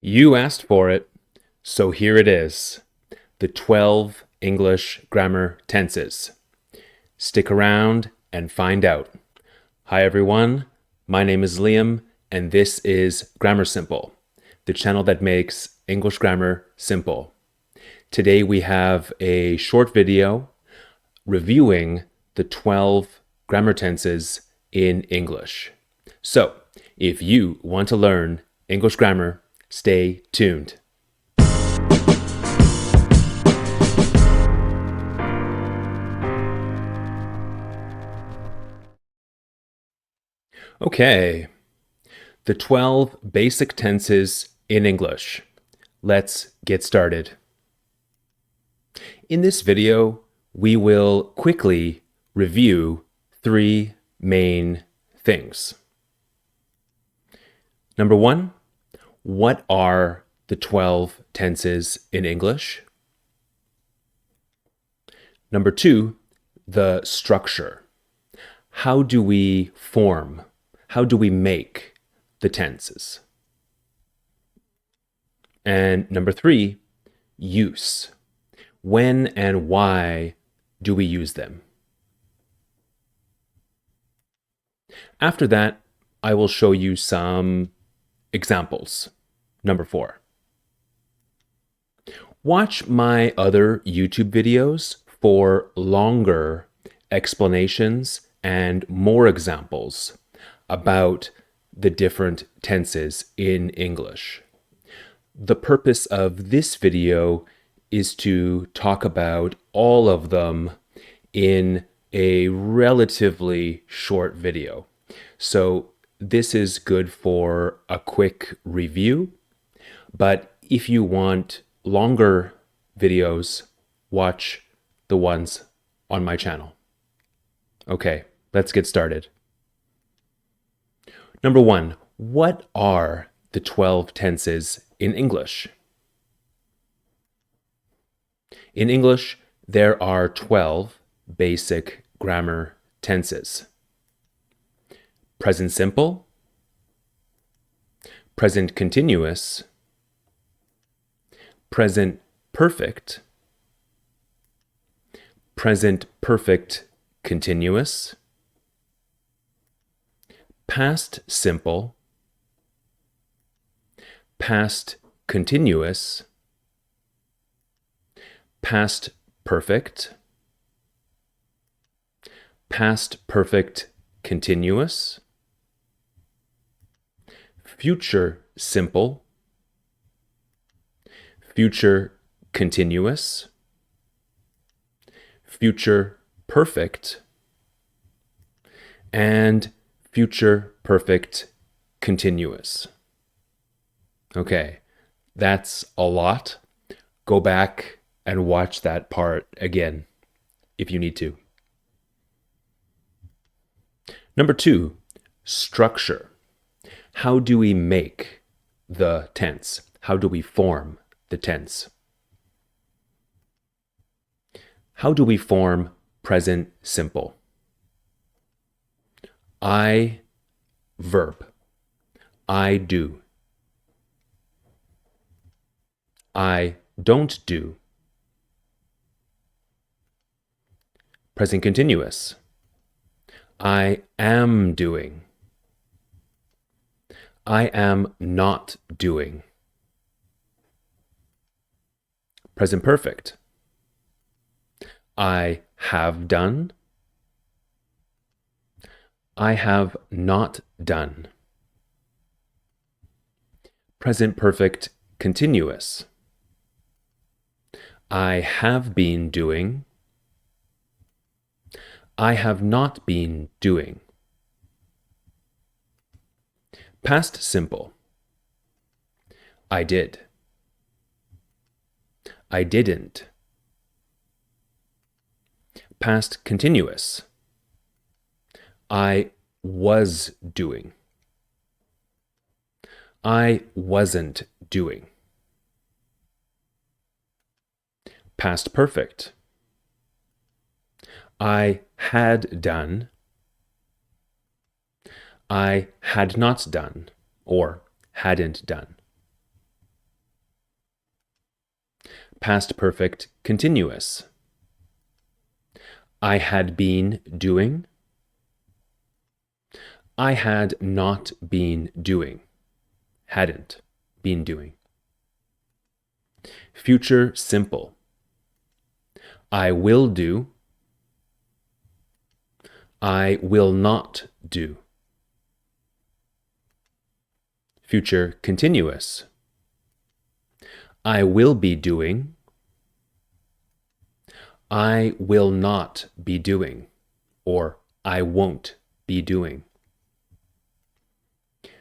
You asked for it, so here it is. The 12 English grammar tenses. Stick around and find out. Hi everyone, my name is Liam and this is Grammar Simple, the channel that makes English grammar simple. Today we have a short video reviewing the 12 grammar tenses in English. So, if you want to learn English grammar, stay tuned. Okay, the 12 basic tenses in English. Let's get started. In this video, we will quickly review three main things. Number one, what are the 12 tenses in English? Number two, the structure. How do we form? How do we make the tenses? And number three, use. When and why do we use them? After that, I will show you some examples. Number four. Watch my other YouTube videos for longer explanations and more examples about the different tenses in English. The purpose of this video is to talk about all of them in a relatively short video. So this is good for a quick review, but if you want longer videos, watch the ones on my channel. Okay, let's get started. Number one, what are the 12 tenses in English? In English, there are 12 basic grammar tenses. Present simple, present continuous, present perfect, present perfect continuous, past simple, past continuous, past perfect, past perfect continuous, future simple, future continuous, future perfect, and future perfect continuous. Okay, that's a lot. Go back and watch that part again if you need to. Number two, structure. How do we make the tense? How do we form the tense? How do we form present simple? I, verb. I do. I don't do. Present continuous. I am doing. I am not doing. Present perfect. I have done. I have not done. Present perfect continuous. I have been doing. I have not been doing. Past simple. I did. I didn't. Past continuous. I was doing. I wasn't doing. Past perfect. I had done. I had not done, or hadn't done. Past perfect continuous. I had been doing. I had not been doing. Hadn't been doing. Future simple. I will do. I will not do. Future continuous. I will be doing. I will not be doing, or I won't be doing.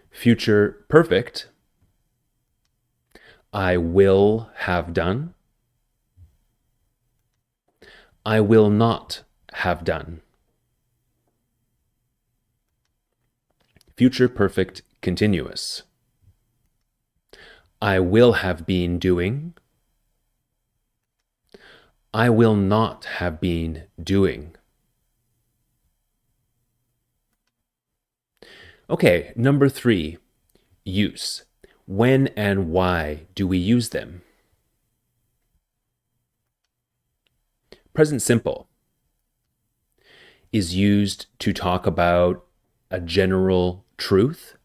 Future perfect. I will have done. I will not have done. Future perfect continuous. I will have been doing. I will not have been doing. Okay, number 3, use. When and why do we use them? Present simple is used to talk about a general truth,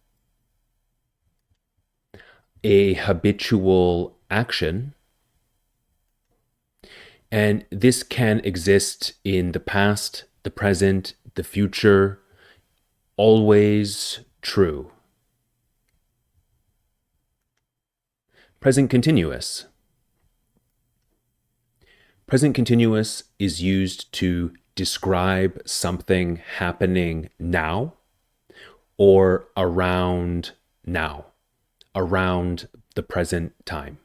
a habitual action, and this can exist in the past, the present, the future, always true. Present continuous. Present continuous is used to describe something happening now or around now, around the present time.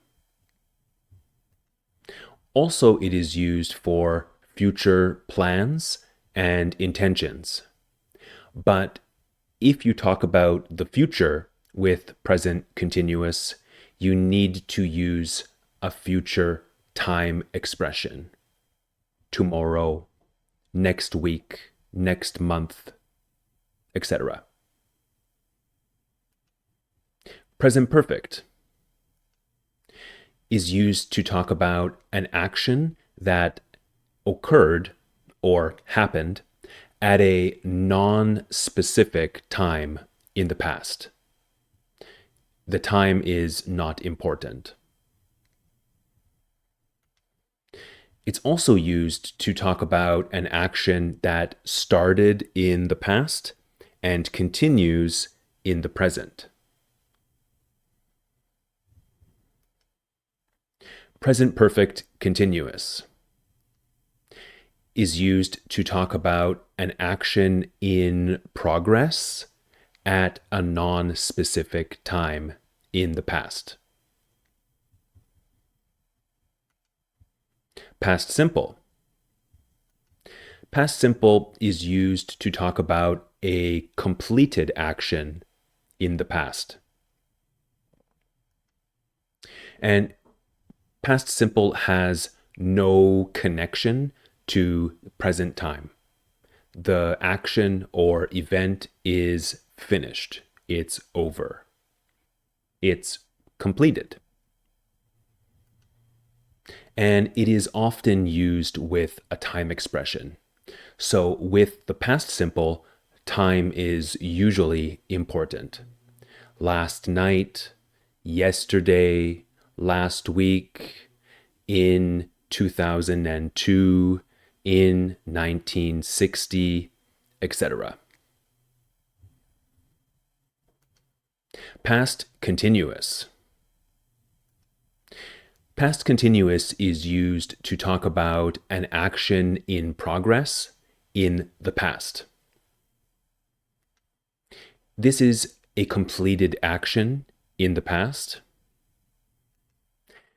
Also, it is used for future plans and intentions. But if you talk about the future with present continuous, you need to use a future time expression. Tomorrow, next week, next month, etc. Present perfect is used to talk about an action that occurred or happened at a non-specific time in the past. The time is not important. It's also used to talk about an action that started in the past and continues in the present. Present perfect continuous is used to talk about an action in progress at a non-specific time in the past. Past simple. Past simple is used to talk about a completed action in the past. And past simple has no connection to present time. The action or event is finished. It's over. It's completed. And it is often used with a time expression. So with the past simple, time is usually important. Last night, yesterday, last week, in 2002, in 1960, etc. Past continuous. Past continuous is used to talk about an action in progress in the past. This is a completed action in the past,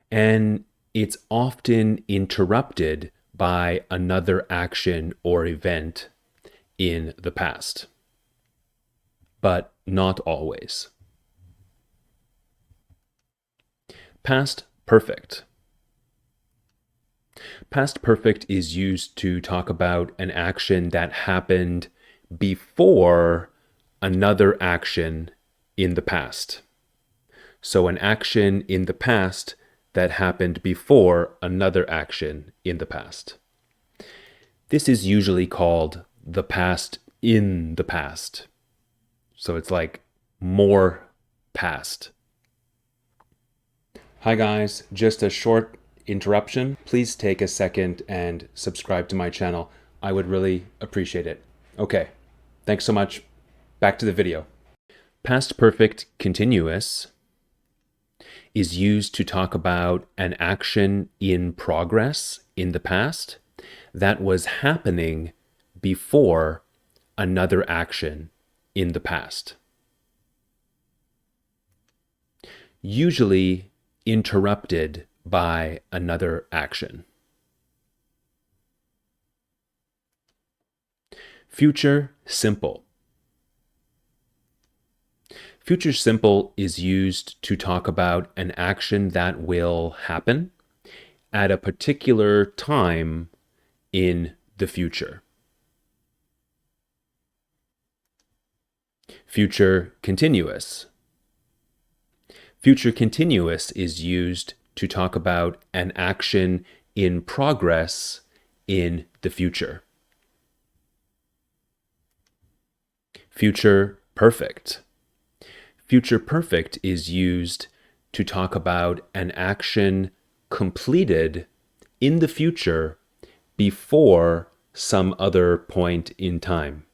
and it's often interrupted by another action or event in the past, but not always. Past perfect. Past perfect is used to talk about an action that happened before another action in the past. So an action in the past that happened before another action in the past. This is usually called the past in the past. So it's like more past. Hi guys, just a short interruption. Please take a second and subscribe to my channel. I would really appreciate it. Okay, thanks so much. Back to the video. Past perfect continuous is used to talk about an action in progress in the past that was happening before another action in the past. Usually interrupted by another action. Future simple. Future simple is used to talk about an action that will happen at a particular time in the future. Future continuous. Future continuous is used to talk about an action in progress in the future. Future perfect. Future perfect is used to talk about an action completed in the future before some other point in time.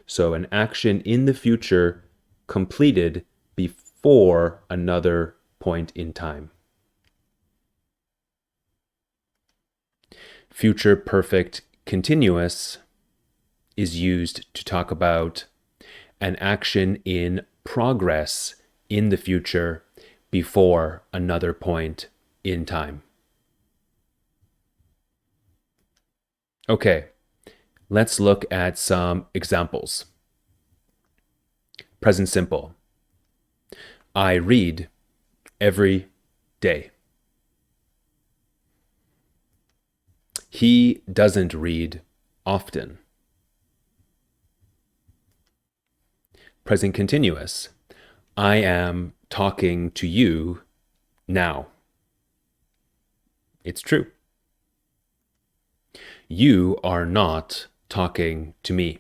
So an action in the future completed before another point in time. Future perfect continuous is used to talk about an action in progress in the future before another point in time. Okay, let's look at some examples. Present simple. I read every day. He doesn't read often. Present continuous. I am talking to you now. It's true. You are not talking to me.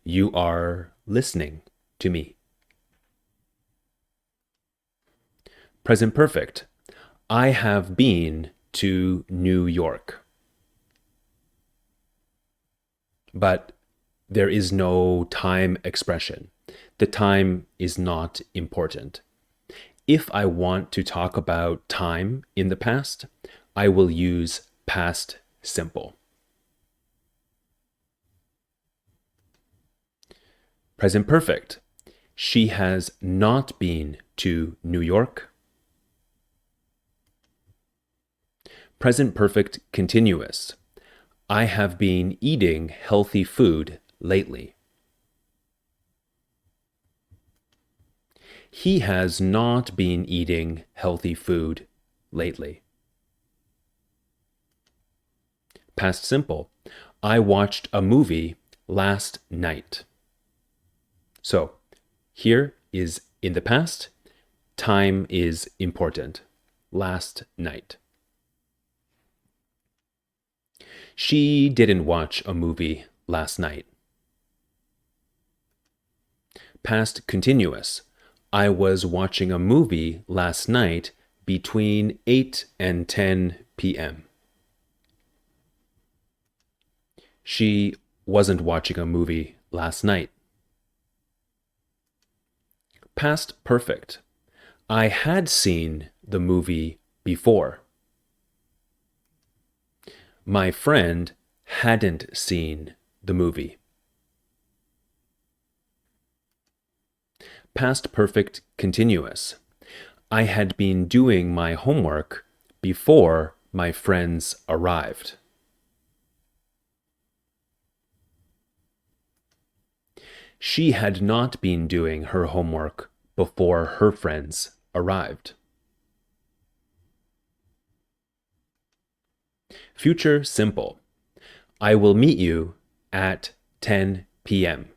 You are listening to me. Present perfect. I have been to New York. But there is no time expression. The time is not important. If I want to talk about time in the past, I will use past simple. Present perfect. She has not been to New York. Present perfect continuous. I have been eating healthy food lately. He has not been eating healthy food lately. Past simple. I watched a movie last night. So here is in the past. Time is important. Last night. She didn't watch a movie last night. Past continuous. I was watching a movie last night between 8 and 10 p.m. She wasn't watching a movie last night. Past perfect. I had seen the movie before. My friend hadn't seen the movie. Past perfect continuous. I had been doing my homework before my friends arrived. She had not been doing her homework before her friends arrived. Future simple. I will meet you at 10 p.m.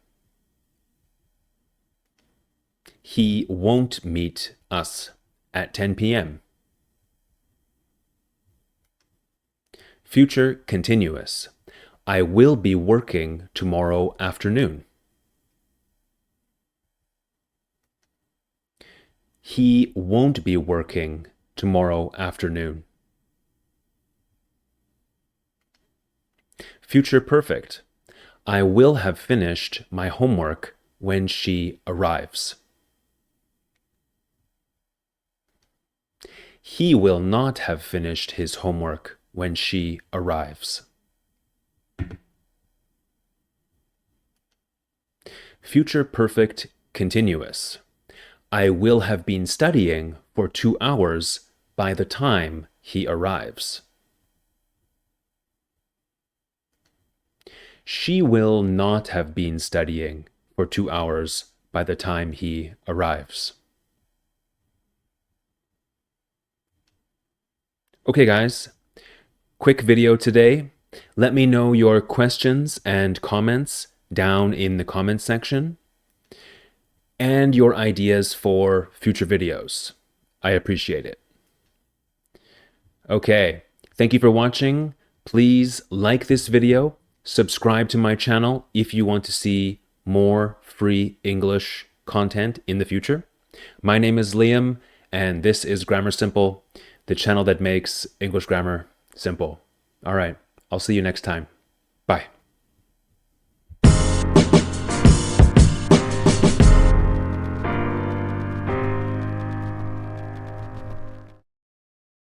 He won't meet us at 10 p.m. Future continuous. I will be working tomorrow afternoon. He won't be working tomorrow afternoon. Future perfect. I will have finished my homework when she arrives. He will not have finished his homework when she arrives. Future perfect continuous. I will have been studying for 2 hours by the time he arrives. She will not have been studying for 2 hours by the time he arrives. Okay, guys, quick video today. Let me know your questions and comments down in the comments section and your ideas for future videos. I appreciate it. Okay, thank you for watching. Please like this video, subscribe to my channel if you want to see more free English content in the future. My name is Liam, and this is Grammar Simple, the channel that makes English grammar simple. All right, I'll see you next time. Bye.